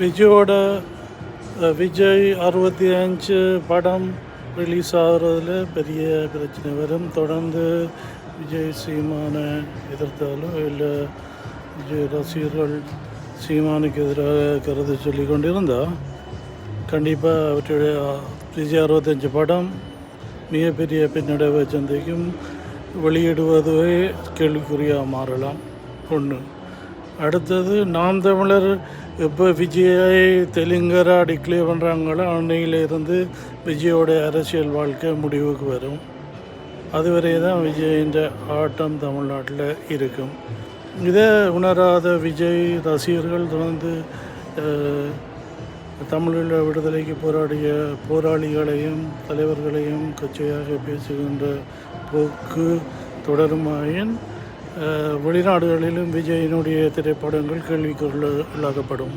விஜயோட விஜய் 65 படம் ரிலீஸ் ஆகிறதுல பெரிய பிரச்சனை வரும். தொடர்ந்து விஜய் சீமானை எதிர்த்தாலோ இல்லை விஜய் ரசிகர்கள் சீமானுக்கு எதிராக கருத்து சொல்லி கொண்டிருந்தால் கண்டிப்பாக அவற்றுடைய விஜய் 65 படம் மிகப்பெரிய பின்னடைவை சந்திக்கும். வெளியிடுவதுவே கேள்விக்குறியாக மாறலாம். ஒன்று. அடுத்தது நாம் தமிழர் எப்போ விஜயை தெலுங்கராக டிக்ளேர் பண்ணுறாங்களோ அன்னையிலிருந்து விஜயோட அரசியல் வாழ்க்கை முடிவுக்கு வரும். அதுவரை தான் விஜயின் ஆட்டம் தமிழ்நாட்டில் இருக்கும். இதை உணராத விஜய் ரசிகர்கள் தொடர்ந்து தமிழீழ விடுதலைக்கு போராடிய போராளிகளையும் தலைவர்களையும் கொச்சையாக பேசுகின்ற போக்கு தொடருமாயின் வெளிநாடுகளிலும் விஜயினுடைய திரைப்படங்கள் கேள்விக்குள்ளாக்கப்படும்.